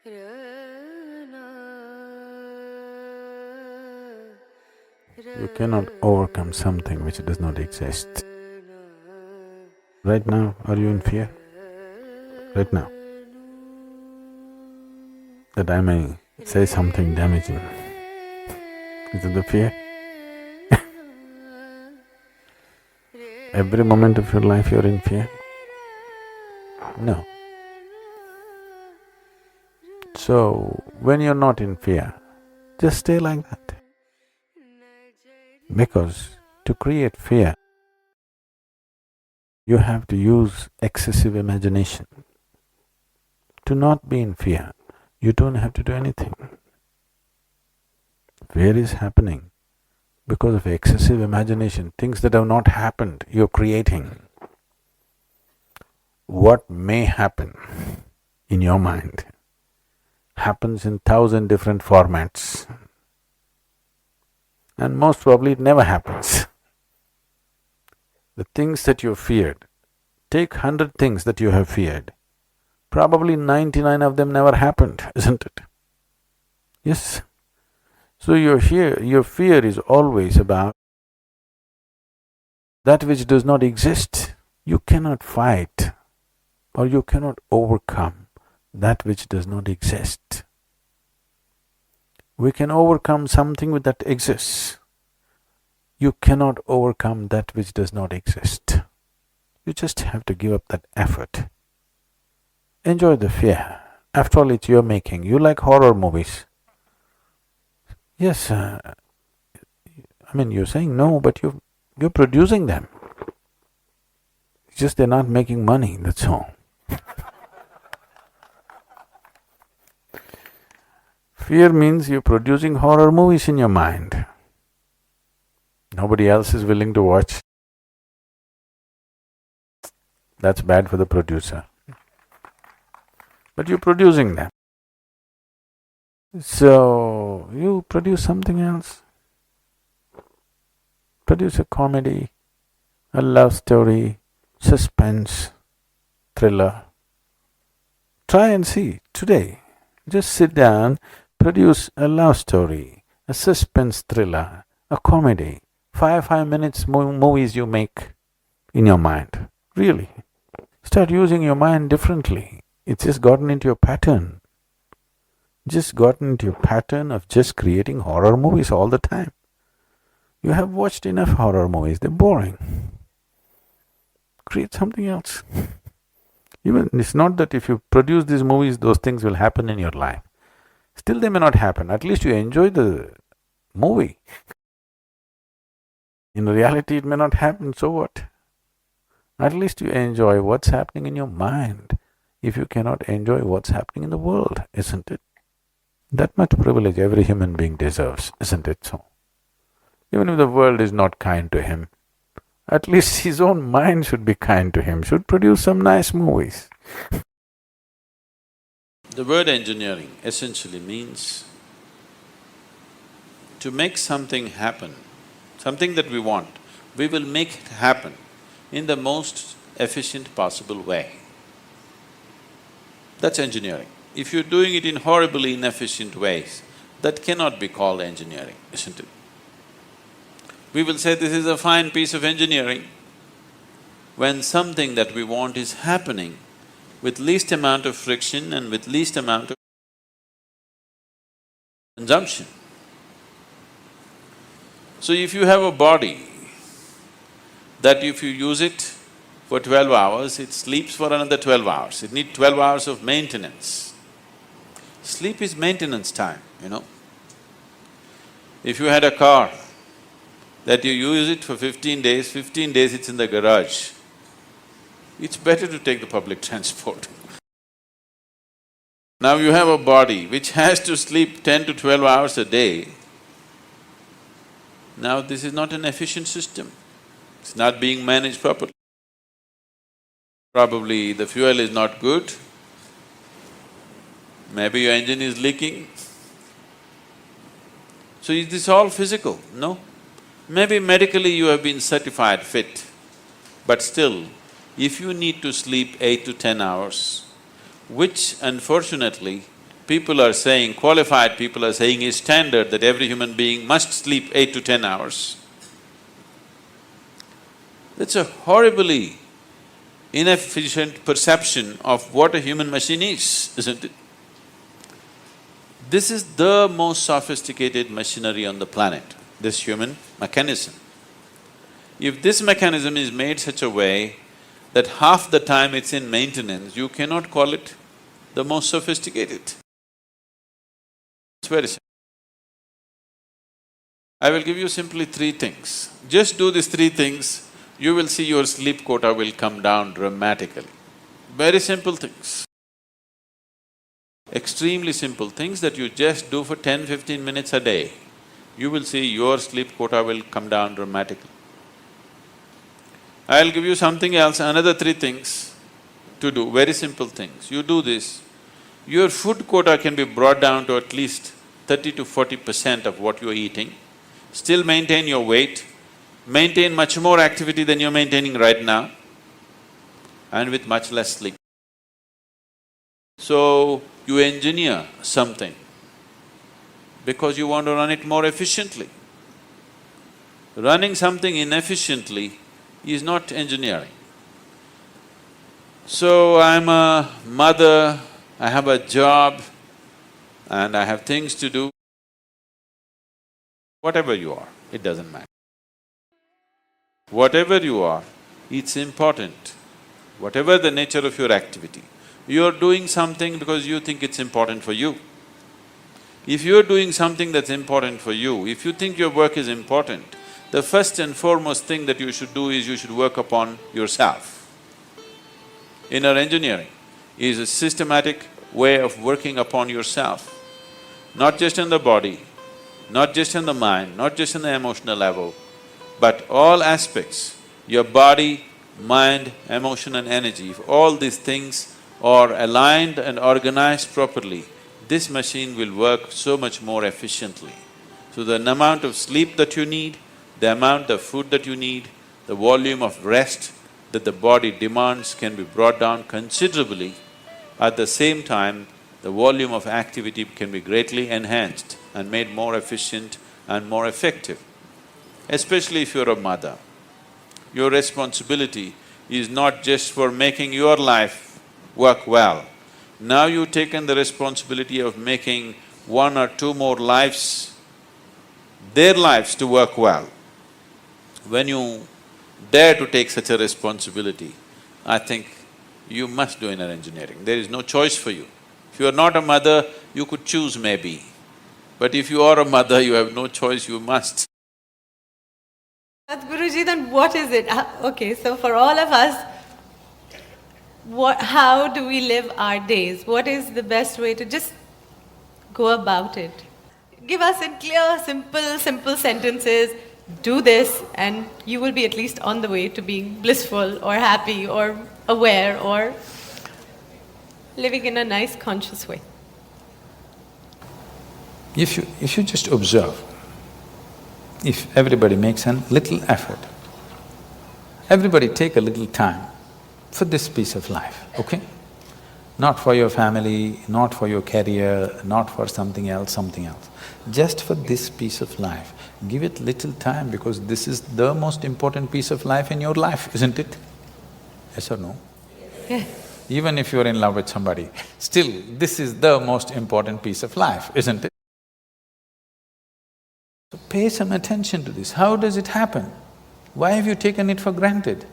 You cannot overcome something which does not exist. Right now, are you in fear? Right now. That I may say something damaging. Is it the fear? Every moment of your life you're in fear? No. So, when you're not in fear, just stay like that. Because to create fear, you have to use excessive imagination. To not be in fear, you don't have to do anything. Fear is happening because of excessive imagination, things that have not happened, you're creating. What may happen in your mind happens in 1,000 different formats, and most probably it never happens. The things that you feared, take 100 things that you have feared, probably 99 of them never happened, isn't it? Yes. So your fear is always about that which does not exist. You cannot fight or you cannot overcome that which does not exist. We can overcome something that exists. You cannot overcome that which does not exist. You just have to give up that effort. Enjoy the fear. After all, it's your making. You like horror movies. Yes, you're saying no, but you're producing them. It's just they're not making money, that's all. Fear means you're producing horror movies in your mind. Nobody else is willing to watch. That's bad for the producer. But you're producing them. So, you produce something else. Produce a comedy, a love story, suspense, thriller. Try and see today. Just sit down, produce a love story, a suspense thriller, a comedy. 5 minutes movies you make in your mind. Really. Start using your mind differently. It's just gotten into your pattern. Just gotten into your pattern of just creating horror movies all the time. You have watched enough horror movies, they're boring. Create something else. Even it's not that if you produce these movies, those things will happen in your life. Still they may not happen, at least you enjoy the movie. In reality it may not happen, so what? At least you enjoy what's happening in your mind, if you cannot enjoy what's happening in the world, isn't it? That much privilege every human being deserves, isn't it so? Even if the world is not kind to him, at least his own mind should be kind to him, should produce some nice movies. The word engineering essentially means to make something happen, something that we want, we will make it happen in the most efficient possible way. That's engineering. If you're doing it in horribly inefficient ways, that cannot be called engineering, isn't it? We will say this is a fine piece of engineering when something that we want is happening with least amount of friction and with least amount of consumption. So if you have a body that if you use it for 12 hours, it sleeps for another 12 hours, it needs 12 hours of maintenance. Sleep is maintenance time, you know. If you had a car that you use it for 15 days it's in the garage, it's better to take the public transport. Now you have a body which has to sleep 10 to 12 hours a day. Now this is not an efficient system, it's not being managed properly. Probably the fuel is not good, maybe your engine is leaking. So is this all physical? No. Maybe medically you have been certified fit, but still, if you need to sleep 8 to 10 hours, which unfortunately people are saying, qualified people are saying is standard that every human being must sleep 8 to 10 hours. That's a horribly inefficient perception of what a human machine is, isn't it? This is the most sophisticated machinery on the planet, this human mechanism. If this mechanism is made such a way that half the time it's in maintenance, you cannot call it the most sophisticated. It's very simple. I will give you simply three things. Just do these three things, you will see your sleep quota will come down dramatically. Very simple things. Extremely simple things that you just do for 10-15 minutes a day, you will see your sleep quota will come down dramatically. I'll give you something else, another three things to do, very simple things. You do this, your food quota can be brought down to at least 30 to 40% of what you're eating, still maintain your weight, maintain much more activity than you're maintaining right now, and with much less sleep. So, you engineer something because you want to run it more efficiently. Running something inefficiently is not engineering. So, I'm a mother, I have a job, and I have things to do. Whatever you are, it doesn't matter. Whatever you are, it's important. Whatever the nature of your activity, you're doing something because you think it's important for you. If you're doing something that's important for you, if you think your work is important, the first and foremost thing that you should do is you should work upon yourself. Inner engineering is a systematic way of working upon yourself, not just in the body, not just in the mind, not just in the emotional level, but all aspects, your body, mind, emotion and energy, if all these things are aligned and organized properly, this machine will work so much more efficiently. So the amount of sleep that you need, the amount of food that you need, the volume of rest that the body demands can be brought down considerably. At the same time, the volume of activity can be greatly enhanced and made more efficient and more effective. Especially if you're a mother, your responsibility is not just for making your life work well. Now you've taken the responsibility of making one or two more lives, their lives to work well. When you dare to take such a responsibility, I think you must do inner engineering. There is no choice for you. If you are not a mother, you could choose maybe. But if you are a mother, you have no choice, you must. Sadhguruji, then what is it? Okay, so for all of us, how do we live our days? What is the best way to just go about it? Give us in clear, simple sentences, do this and you will be at least on the way to being blissful or happy or aware or living in a nice conscious way. If you just observe, if everybody makes a little effort, everybody take a little time for this piece of life, okay? Not for your family, not for your career, not for something else, just for this piece of life. Give it little time because this is the most important piece of life in your life, isn't it? Yes or no? Yes. Even if you're in love with somebody, still this is the most important piece of life, isn't it? So pay some attention to this. How does it happen? Why have you taken it for granted?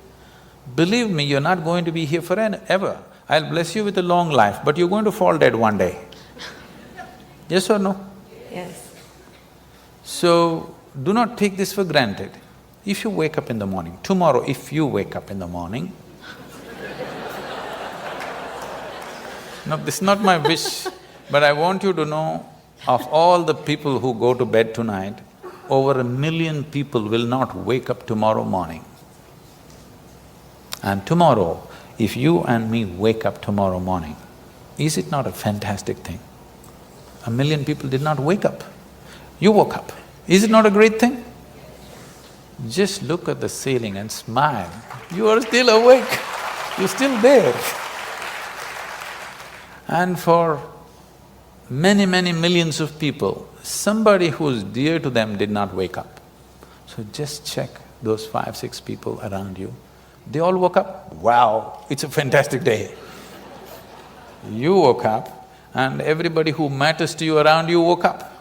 Believe me, you're not going to be here forever. I'll bless you with a long life, but you're going to fall dead one day. Yes or no? Yes. So, do not take this for granted. If you wake up in the morning, tomorrow if you wake up in the morning, no, this is not my wish, but I want you to know, of all the people who go to bed tonight, over 1 million people will not wake up tomorrow morning. And tomorrow, if you and me wake up tomorrow morning, is it not a fantastic thing? 1 million people did not wake up. You woke up. Is it not a great thing? Just look at the ceiling and smile. You are still awake, you're still there. And for many millions of people, somebody who's dear to them did not wake up. So just check those 5, 6 people around you. They all woke up, wow, it's a fantastic day. You woke up and everybody who matters to you around you woke up.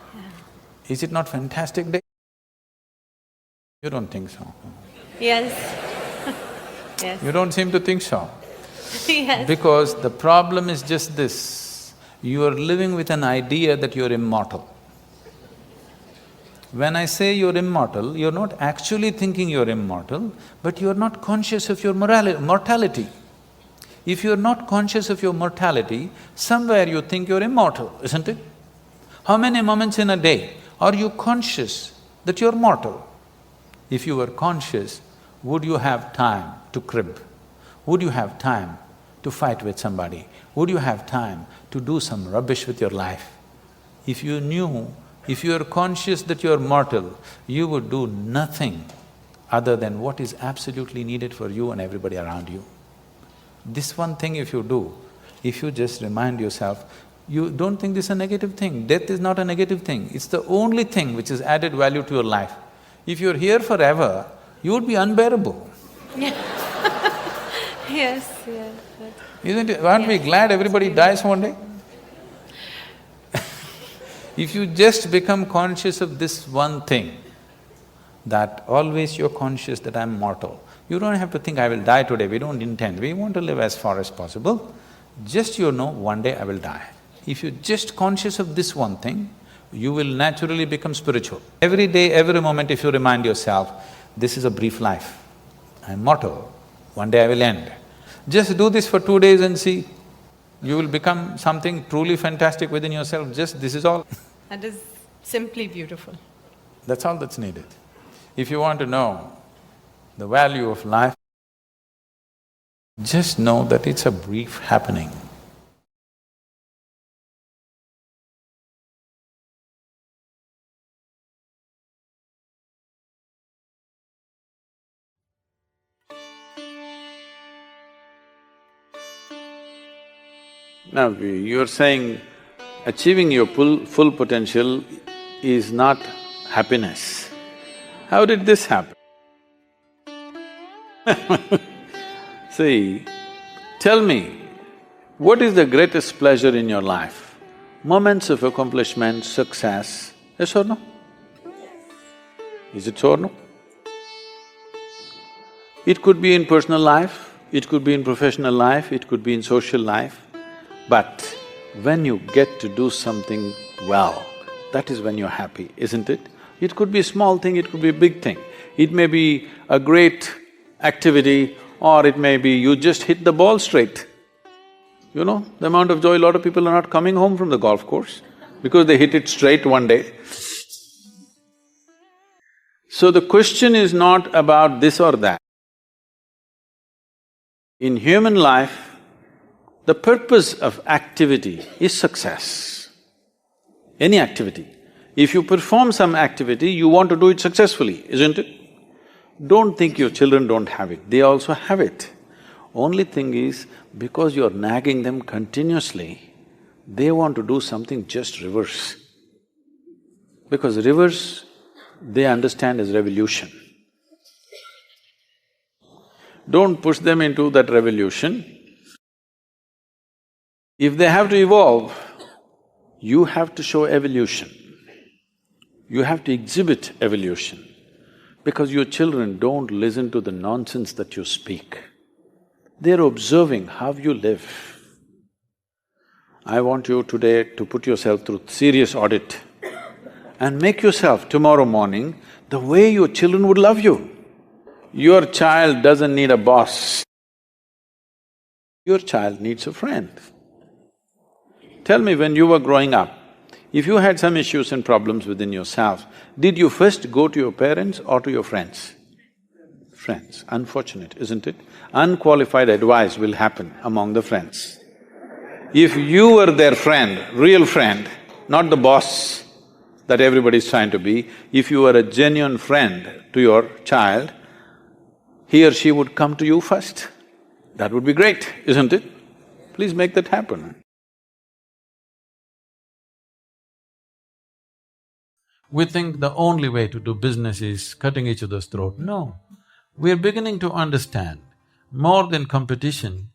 Is it not fantastic day? You don't think so? Yes. Yes. You don't seem to think so. Yes. Because the problem is just this, you are living with an idea that you're immortal. When I say you're immortal, you're not actually thinking you're immortal, but you're not conscious of your mortality. If you're not conscious of your mortality, somewhere you think you're immortal, isn't it? How many moments in a day are you conscious that you're mortal? If you were conscious, would you have time to crib? Would you have time to fight with somebody? Would you have time to do some rubbish with your life? If you knew, if you are conscious that you are mortal, you would do nothing other than what is absolutely needed for you and everybody around you. This one thing if you do, if you just remind yourself, you don't think this is a negative thing. Death is not a negative thing, it's the only thing which has added value to your life. If you're here forever, you would be unbearable. Yes, yes. Isn't it? Aren't we glad everybody dies one day? If you just become conscious of this one thing, that always you're conscious that I'm mortal. You don't have to think, I will die today, we don't intend, we want to live as far as possible. Just you know, one day I will die. If you're just conscious of this one thing, you will naturally become spiritual. Every day, every moment if you remind yourself, this is a brief life, I'm mortal, one day I will end. Just do this for 2 days and see, you will become something truly fantastic within yourself, just this is all. That is simply beautiful. That's all that's needed. If you want to know the value of life, just know that it's a brief happening. Now, you're saying achieving your full potential is not happiness. How did this happen? See, tell me, what is the greatest pleasure in your life? Moments of accomplishment, success, yes or no? Is it so or no? It could be in personal life, it could be in professional life, it could be in social life. But when you get to do something well, that is when you're happy, isn't it? It could be a small thing, it could be a big thing. It may be a great activity or it may be you just hit the ball straight. You know, the amount of joy, a lot of people are not coming home from the golf course because they hit it straight one day. So the question is not about this or that. In human life, the purpose of activity is success. Any activity. If you perform some activity, you want to do it successfully, isn't it? Don't think your children don't have it, they also have it. Only thing is, because you're nagging them continuously, they want to do something just reverse. Because reverse, they understand as revolution. Don't push them into that revolution. If they have to evolve, you have to show evolution. You have to exhibit evolution. Because your children don't listen to the nonsense that you speak. They're observing how you live. I want you today to put yourself through serious audit and make yourself tomorrow morning the way your children would love you. Your child doesn't need a boss. Your child needs a friend. Tell me, when you were growing up, if you had some issues and problems within yourself, did you first go to your parents or to your friends? Friends. Unfortunate, isn't it? Unqualified advice will happen among the friends. If you were their friend, real friend, not the boss that everybody's trying to be, if you were a genuine friend to your child, he or she would come to you first. That would be great, isn't it? Please make that happen. We think the only way to do business is cutting each other's throat. No, we're beginning to understand more than competition.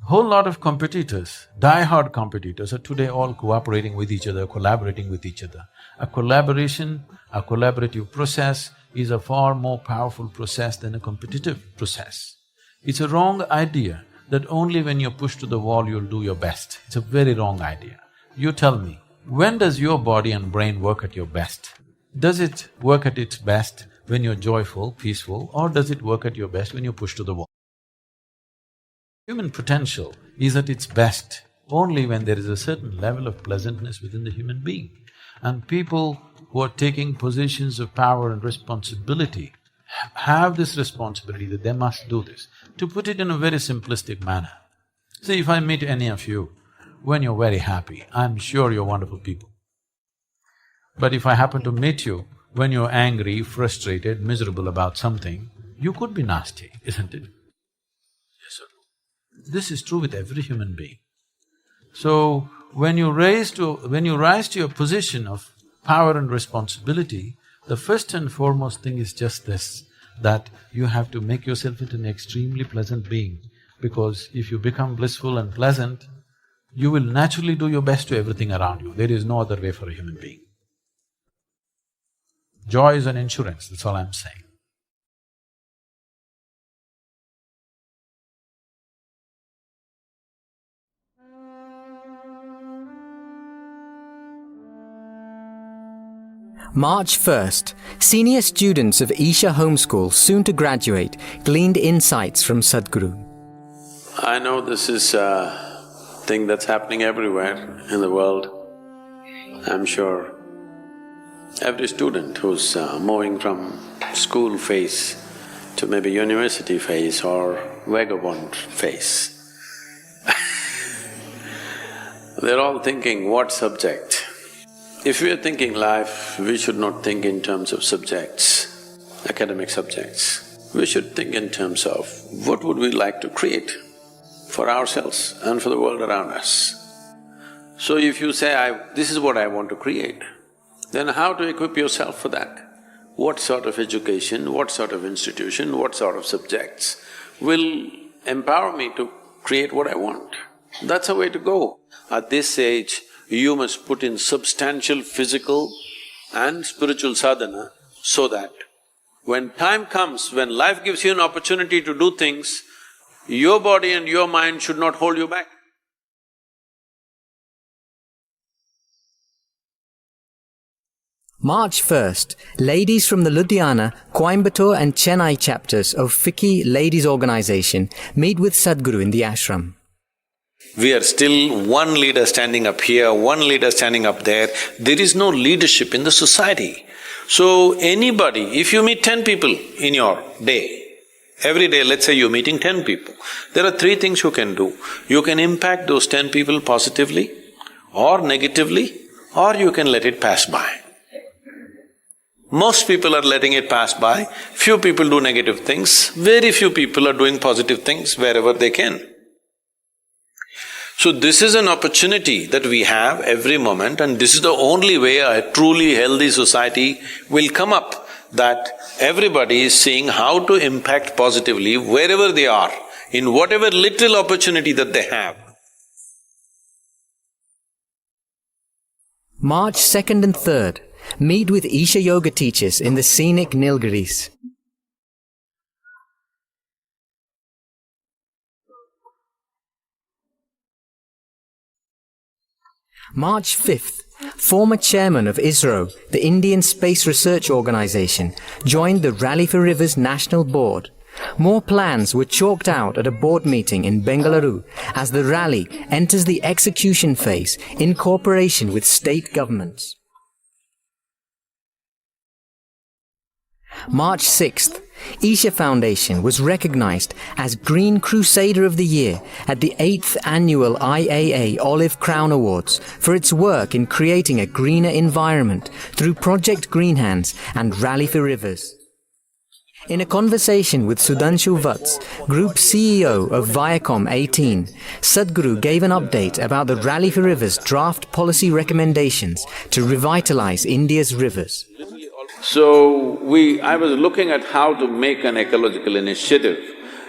Whole lot of competitors, die-hard competitors, are today all cooperating with each other, collaborating with each other. A collaboration, a collaborative process is a far more powerful process than a competitive process. It's a wrong idea that only when you're pushed to the wall you'll do your best. It's a very wrong idea. You tell me, when does your body and brain work at your best? Does it work at its best when you're joyful, peaceful, or does it work at your best when you're pushed to the wall? Human potential is at its best only when there is a certain level of pleasantness within the human being. And people who are taking positions of power and responsibility have this responsibility that they must do this. To put it in a very simplistic manner, see, if I meet any of you when you're very happy, I'm sure you're wonderful people. But if I happen to meet you when you're angry, frustrated, miserable about something, you could be nasty, isn't it? Yes or no? This is true with every human being. So, when you rise to your position of power and responsibility, the first and foremost thing is just this, that you have to make yourself into an extremely pleasant being, because if you become blissful and pleasant, you will naturally do your best to everything around you. There is no other way for a human being. Joy is an insurance, that's all I'm saying. March 1st, senior students of Isha Homeschool, soon to graduate, gleaned insights from Sadhguru. I know this is a thing that's happening everywhere in the world. I'm sure every student who's moving from school phase to maybe university phase or vagabond phase, they're all thinking, what subject? If we are thinking life, we should not think in terms of subjects, academic subjects. We should think in terms of what would we like to create for ourselves and for the world around us. So if you say, this is what I want to create, then how to equip yourself for that? What sort of education, what sort of institution, what sort of subjects will empower me to create what I want? That's a way to go. At this age, you must put in substantial physical and spiritual sadhana so that when time comes, when life gives you an opportunity to do things, your body and your mind should not hold you back. March 1st, ladies from the Ludhiana, Coimbatore and Chennai chapters of FICCI Ladies Organization meet with Sadhguru in the ashram. We are still one leader standing up here, one leader standing up there. There is no leadership in the society. So anybody, if you meet 10 people in your day, every day, let's say you're meeting 10 people, there are three things you can do. You can impact those 10 people positively or negatively, or you can let it pass by. Most people are letting it pass by, few people do negative things, very few people are doing positive things wherever they can. So this is an opportunity that we have every moment, and this is the only way a truly healthy society will come up, that everybody is seeing how to impact positively wherever they are, in whatever little opportunity that they have. March 2nd and 3rd, meet with Isha Yoga teachers in the scenic Nilgiris. March 5th, former chairman of ISRO, the Indian Space Research Organization, joined the Rally for Rivers National Board. More plans were chalked out at a board meeting in Bengaluru as the rally enters the execution phase in cooperation with state governments. March 6th, Isha Foundation was recognized as Green Crusader of the Year at the 8th Annual IAA Olive Crown Awards for its work in creating a greener environment through Project Green Hands and Rally for Rivers. In a conversation with Sudhanshu Vats, Group CEO of Viacom 18, Sadhguru gave an update about the Rally for Rivers draft policy recommendations to revitalize India's rivers. So I was looking at how to make an ecological initiative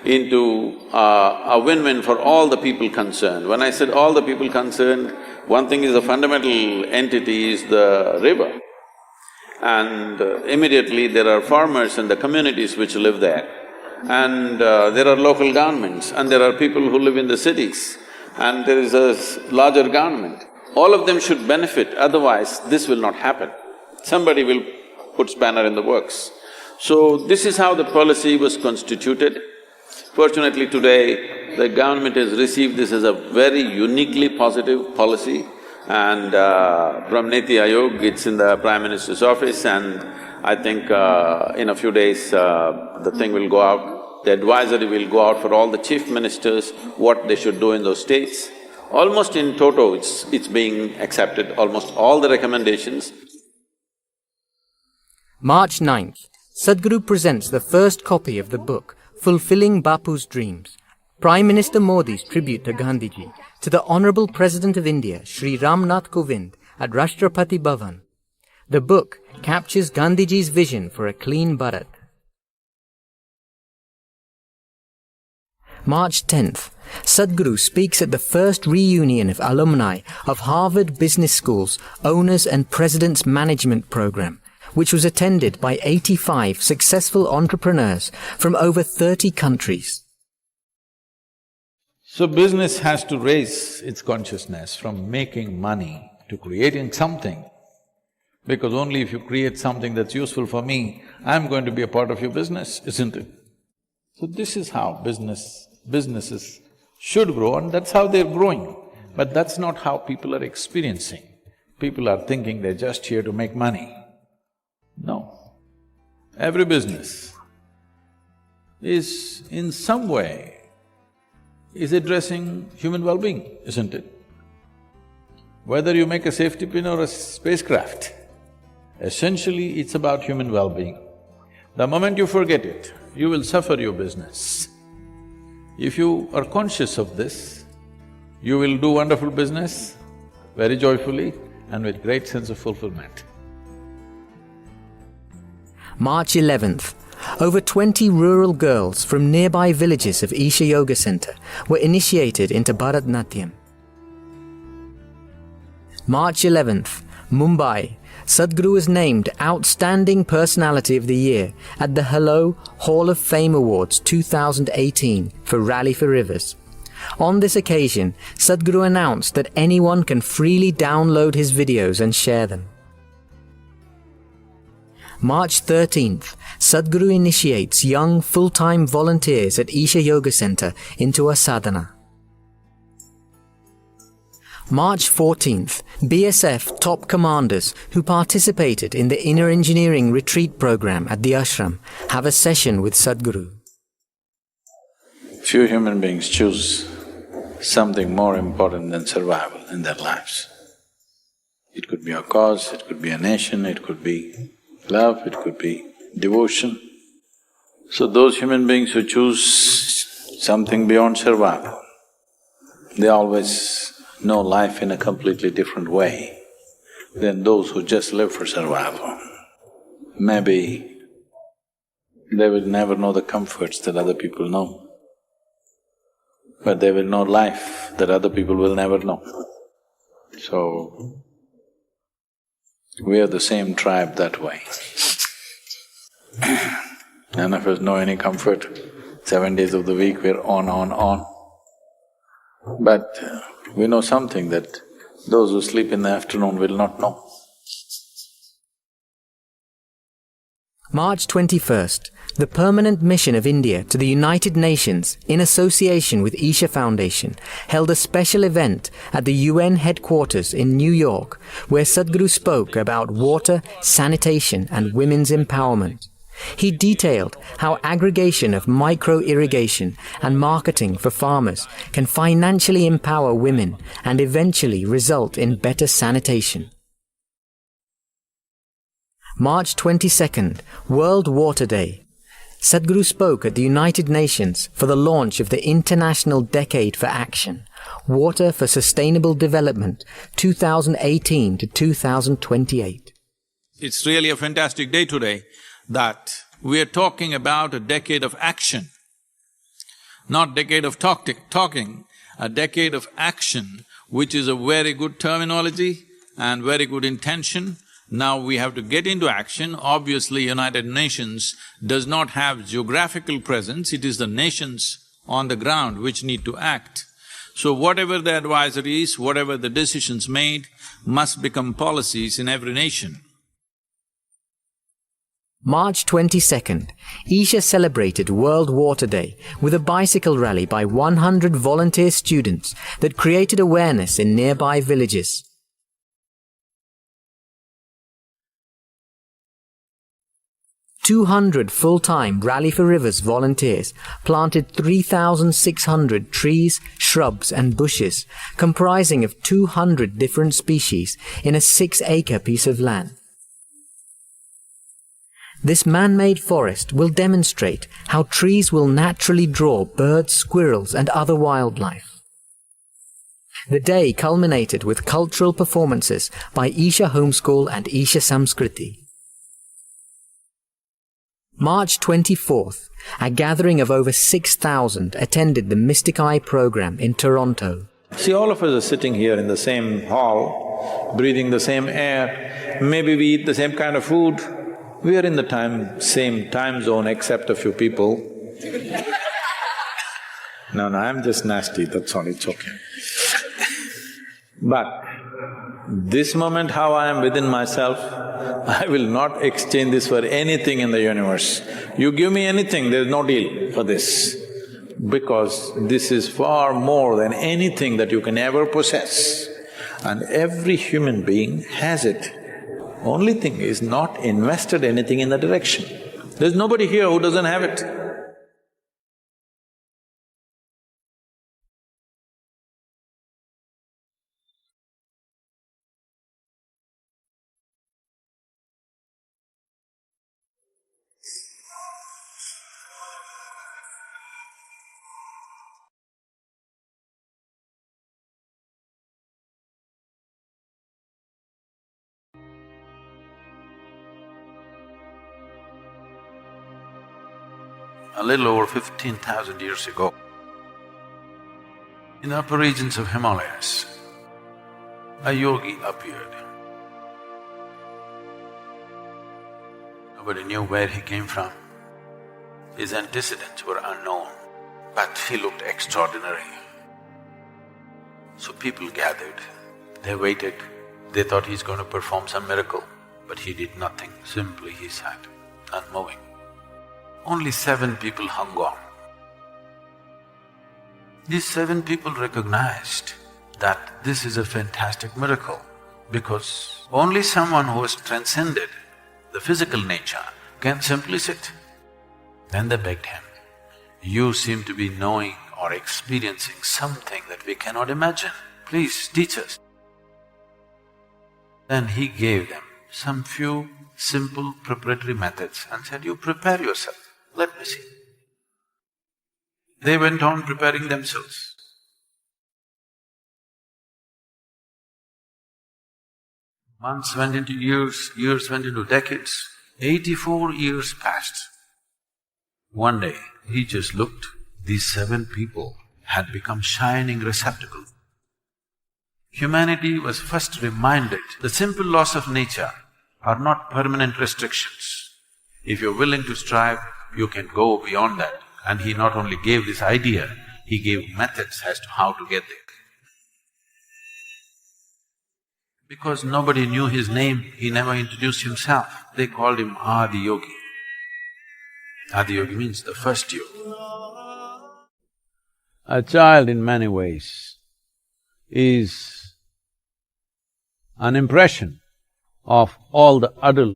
into a win-win for all the people concerned. When I said all the people concerned, one thing is the fundamental entity is the river. And immediately there are farmers and the communities which live there. And there are local governments and there are people who live in the cities and there is a larger government. All of them should benefit, otherwise this will not happen. Somebody will put spanner in the works. So this is how the policy was constituted. Fortunately today, the government has received this as a very uniquely positive policy and from Niti Aayog, it's in the Prime Minister's office and I think in a few days the thing will go out. The advisory will go out for all the chief ministers, what they should do in those states. Almost in toto, it's being accepted, almost all the recommendations. March 9th, Sadhguru presents the first copy of the book, Fulfilling Bapu's Dreams, Prime Minister Modi's tribute to Gandhiji, to the Honourable President of India, Shri Ram Nath Kovind, at Rashtrapati Bhavan. The book captures Gandhiji's vision for a clean Bharat. March 10th, Sadhguru speaks at the first reunion of alumni of Harvard Business School's Owners and Presidents Management Program, which was attended by 85 successful entrepreneurs from over 30 countries. So business has to raise its consciousness from making money to creating something, because only if you create something that's useful for me, I'm going to be a part of your business, isn't it? So this is how businesses should grow and that's how they're growing. But that's not how people are experiencing. People are thinking they're just here to make money. No. Every business is in some way is addressing human well-being, isn't it? Whether you make a safety pin or a spacecraft, essentially it's about human well-being. The moment you forget it, you will suffer your business. If you are conscious of this, you will do wonderful business very joyfully and with great sense of fulfillment. March 11th, over 20 rural girls from nearby villages of Isha Yoga Center were initiated into Bharatnatyam. March 11th, Mumbai, Sadhguru was named Outstanding Personality of the Year at the Hello Hall of Fame Awards 2018 for Rally for Rivers. On this occasion, Sadhguru announced that anyone can freely download his videos and share them. March 13th, Sadhguru initiates young full-time volunteers at Isha Yoga Center into a sadhana. March 14th, BSF top commanders who participated in the Inner Engineering Retreat program at the ashram have a session with Sadhguru. Few human beings choose something more important than survival in their lives. It could be a cause, it could be a nation, it could be love, it could be devotion. So those human beings who choose something beyond survival, they always know life in a completely different way than those who just live for survival. Maybe they will never know the comforts that other people know, but they will know life that other people will never know. So, we are the same tribe that way. None of us know any comfort. 7 days of the week we're on. But we know something that those who sleep in the afternoon will not know. March 21st, the Permanent Mission of India to the United Nations, in association with Isha Foundation, held a special event at the UN headquarters in New York, where Sadhguru spoke about water, sanitation and women's empowerment. He detailed how aggregation of micro-irrigation and marketing for farmers can financially empower women and eventually result in better sanitation. March 22nd, World Water Day. Sadhguru spoke at the United Nations for the launch of the International Decade for Action, Water for Sustainable Development, 2018 to 2028. It's really a fantastic day today that we are talking about a decade of action, not decade of talking, a decade of action, which is a very good terminology and very good intention. Now we have to get into action. Obviously, United Nations does not have geographical presence, it is the nations on the ground which need to act. So whatever the advisories, whatever the decisions made, must become policies in every nation. March 22nd, Isha celebrated World Water Day with a bicycle rally by 100 volunteer students that created awareness in nearby villages. 200 full-time Rally for Rivers volunteers planted 3,600 trees, shrubs and bushes, comprising of 200 different species in a 6-acre piece of land. This man-made forest will demonstrate how trees will naturally draw birds, squirrels and other wildlife. The day culminated with cultural performances by Isha Homeschool and Isha Samskriti. March 24th, a gathering of over 6,000 attended the Mystic Eye program in Toronto. See, all of us are sitting here in the same hall, breathing the same air, maybe we eat the same kind of food. We are in the same time zone except a few people. No, I'm just nasty, that's all, it's okay. But this moment how I am within myself, I will not exchange this for anything in the universe. You give me anything, there is no deal for this. Because this is far more than anything that you can ever possess. And every human being has it. Only thing is not invested anything in the direction. There's nobody here who doesn't have it. A little over 15,000 years ago, in the upper regions of Himalayas, a yogi appeared. Nobody knew where he came from. His antecedents were unknown, but he looked extraordinary. So people gathered, they waited, they thought he's going to perform some miracle, but he did nothing, simply he sat, unmoving. Only 7 people hung on. These 7 people recognized that this is a fantastic miracle because only someone who has transcended the physical nature can simply sit. Then they begged him, "You seem to be knowing or experiencing something that we cannot imagine. Please teach us." Then he gave them some few simple preparatory methods and said, "You prepare yourself. Let me see." They went on preparing themselves. Months went into years, years went into decades. 84 years passed. One day, he just looked, these 7 people had become shining receptacles. Humanity was first reminded the simple laws of nature are not permanent restrictions. If you're willing to strive, you can go beyond that. And he not only gave this idea, he gave methods as to how to get there. Because nobody knew his name, he never introduced himself. They called him Adi Yogi. Adi Yogi means the first yogi. A child in many ways is an impression of all the adults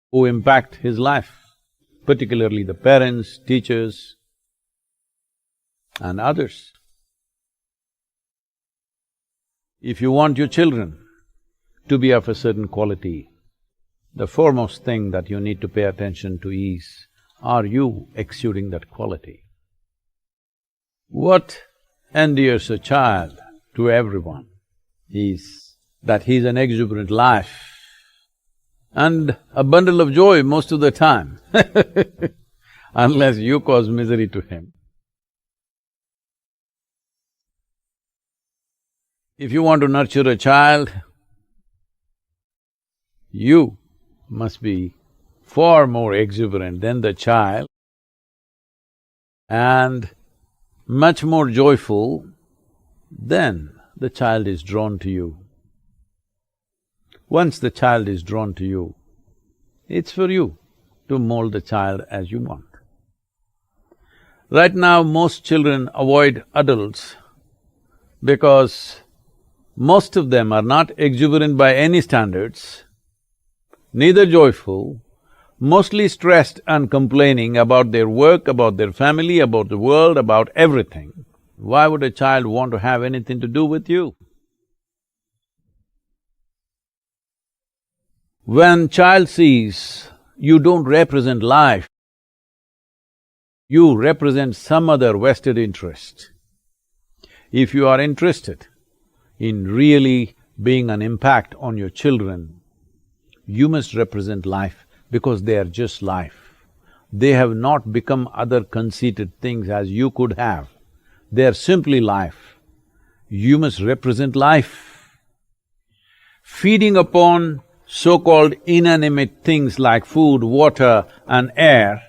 who impact his life, particularly the parents, teachers and others. If you want your children to be of a certain quality, The foremost thing that you need to pay attention to is, are you exuding that quality? What endears a child to everyone is that he's an exuberant life and a bundle of joy most of the time unless you cause misery to him. If you want to nurture a child, you must be far more exuberant than the child and much more joyful, then the child is drawn to you. Once the child is drawn to you, it's for you to mold the child as you want. Right now, most children avoid adults because most of them are not exuberant by any standards, neither joyful, mostly stressed and complaining about their work, about their family, about the world, about everything. Why would a child want to have anything to do with you? When child sees you don't represent life, you represent some other vested interest. If you are interested in really being an impact on your children, you must represent life because they are just life. They have not become other conceited things as you could have. They are simply life. You must represent life. Feeding upon so-called inanimate things like food, water and air,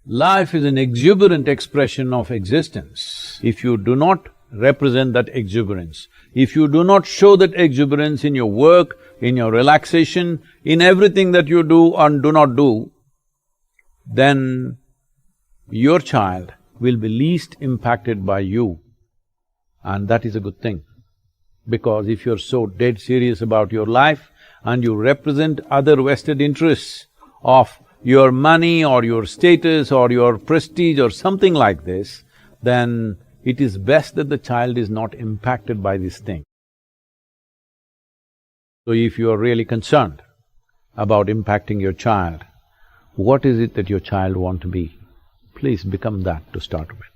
life is an exuberant expression of existence. If you do not represent that exuberance, if you do not show that exuberance in your work, in your relaxation, in everything that you do and do not do, then your child will be least impacted by you, and that is a good thing. Because if you're so dead serious about your life and you represent other vested interests of your money or your status or your prestige or something like this, then it is best that the child is not impacted by this thing. So if you are really concerned about impacting your child, what is it that your child want to be? Please become that to start with.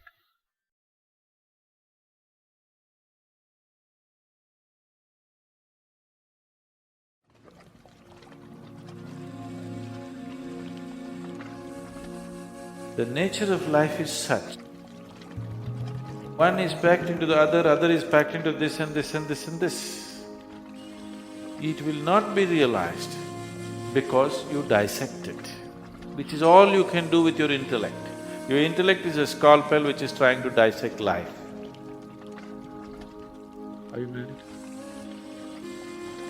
The nature of life is such. One is packed into the other is packed into this and this and this and this. It will not be realized because you dissect it, which is all you can do with your intellect. Your intellect is a scalpel which is trying to dissect life. Are you married?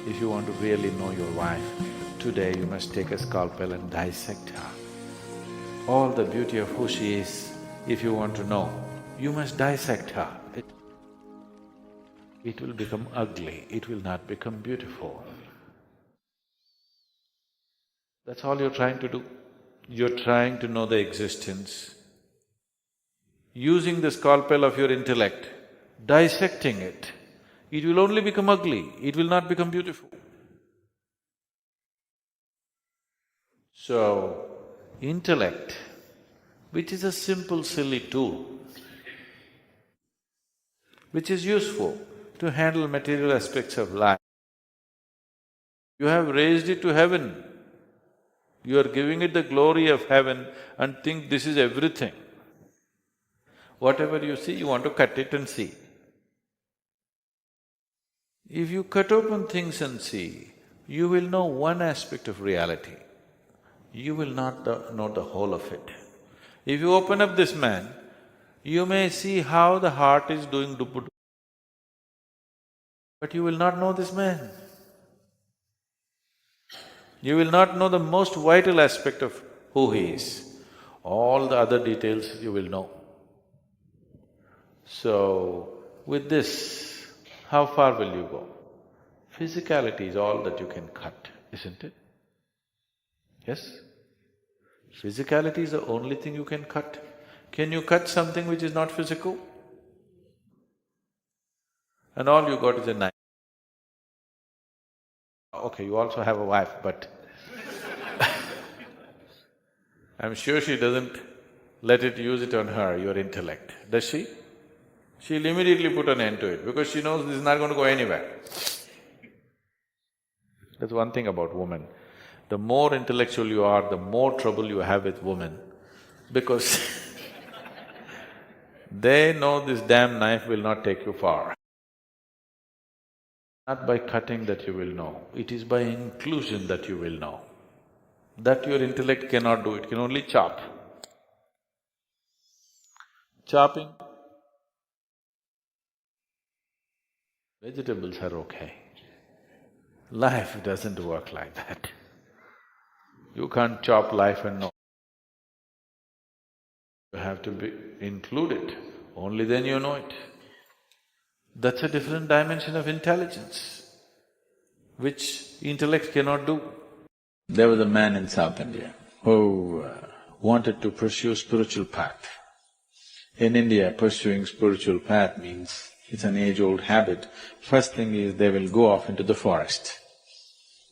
If you want to really know your wife, today you must take a scalpel and dissect her. All the beauty of who she is, if you want to know, you must dissect her. It will become ugly, it will not become beautiful. That's all you're trying to do. You're trying to know the existence. Using the scalpel of your intellect, dissecting it, it will only become ugly, it will not become beautiful. So, intellect, which is a simple, silly tool, which is useful to handle material aspects of life. You have raised it to heaven. You are giving it the glory of heaven and think this is everything. Whatever you see, you want to cut it and see. If you cut open things and see, you will know one aspect of reality. You will not know the whole of it. If you open up this man, you may see how the heart is doing dupu-dupu, but you will not know this man. You will not know the most vital aspect of who he is. All the other details you will know. So, with this, how far will you go? Physicality is all that you can cut, isn't it? Yes? Physicality is the only thing you can cut. Can you cut something which is not physical? And all you got is a knife. Okay, you also have a wife, but I'm sure she doesn't let it use it on her, your intellect, does she? She'll immediately put an end to it because she knows this is not going to go anywhere. That's one thing about women. The more intellectual you are, the more trouble you have with women because they know this damn knife will not take you far. Not by cutting that you will know, it is by inclusion that you will know. That your intellect cannot do, it can only chop. Chopping, vegetables are okay. Life doesn't work like that. You can't chop life and know. You have to include it, only then you know it. That's a different dimension of intelligence, which intellect cannot do. There was a man in South India who wanted to pursue spiritual path. In India, pursuing spiritual path means it's an age-old habit. First thing is they will go off into the forest,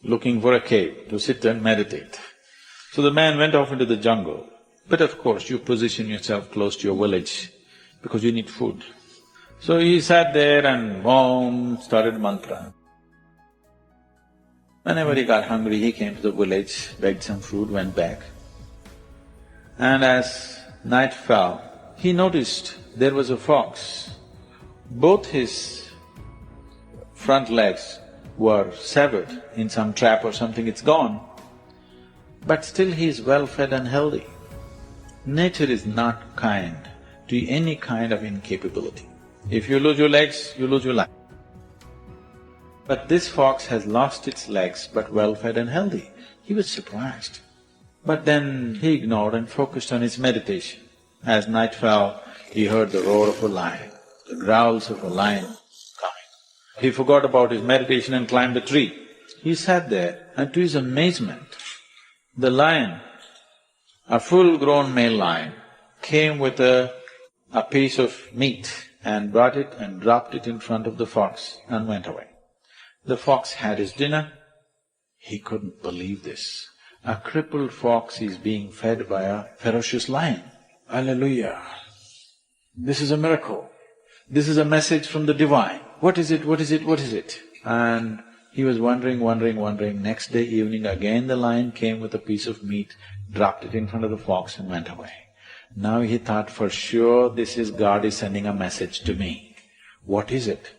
looking for a cave to sit and meditate. So the man went off into the jungle, but of course you position yourself close to your village because you need food. So he sat there and started mantra. Whenever he got hungry, he came to the village, begged some food, went back. And as night fell, he noticed there was a fox. Both his front legs were severed in some trap or something, it's gone. But still he is well-fed and healthy. Nature is not kind to any kind of incapability. If you lose your legs, you lose your life. But this fox has lost its legs but well-fed and healthy. He was surprised. But then he ignored and focused on his meditation. As night fell, he heard the roar of a lion, the growls of a lion coming. He forgot about his meditation and climbed a tree. He sat there and to his amazement, the lion, a full-grown male lion, came with a piece of meat and brought it and dropped it in front of the fox and went away. The fox had his dinner. He couldn't believe this. A crippled fox is being fed by a ferocious lion. Hallelujah! This is a miracle. This is a message from the divine. What is it? What is it? What is it? And he was wondering. Next day evening again the lion came with a piece of meat, dropped it in front of the fox and went away. Now he thought, for sure this is God is sending a message to me. What is it?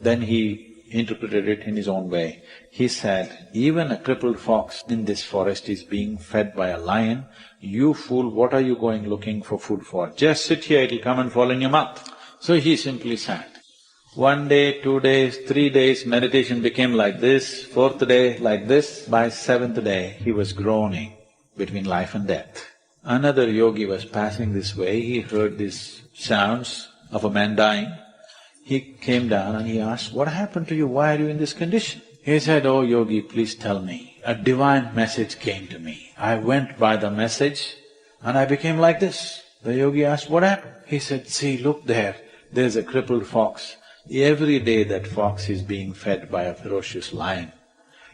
Then he interpreted it in his own way. He said, even a crippled fox in this forest is being fed by a lion. You fool, what are you going looking for food for? Just sit here, it'll come and fall in your mouth. So he simply sat. 1 day, 2 days, 3 days, meditation became like this, 4th day like this. By 7th day, he was groaning between life and death. Another yogi was passing this way, he heard these sounds of a man dying. He came down and he asked, what happened to you? Why are you in this condition? He said, oh yogi, please tell me. A divine message came to me. I went by the message and I became like this. The yogi asked, what happened? He said, see, look there, there's a crippled fox. Every day that fox is being fed by a ferocious lion.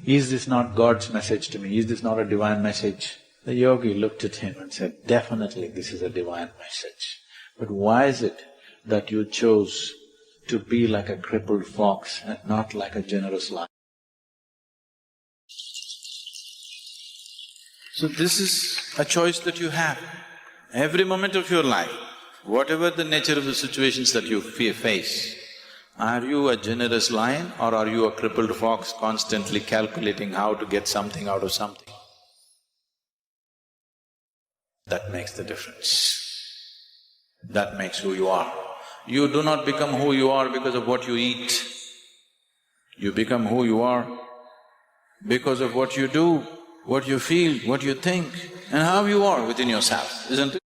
Is this not God's message to me? Is this not a divine message? The yogi looked at him and said, definitely this is a divine message. But why is it that you chose to be like a crippled fox and not like a generous lion? So this is a choice that you have. Every moment of your life, whatever the nature of the situations that you face, are you a generous lion or are you a crippled fox constantly calculating how to get something out of something? That makes the difference. That makes who you are. You do not become who you are because of what you eat. You become who you are because of what you do, what you feel, what you think, and how you are within yourself, isn't it?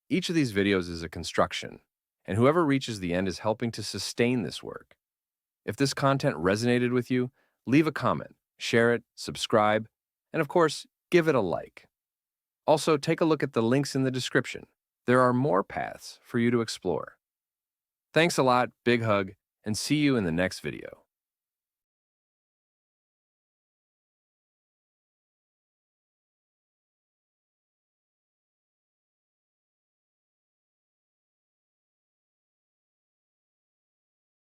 Each of these videos is a construction, and whoever reaches the end is helping to sustain this work. If this content resonated with you, leave a comment, share it, subscribe, and of course, give it a like. Also, take a look at the links in the description. There are more paths for you to explore. Thanks a lot, big hug, and see you in the next video.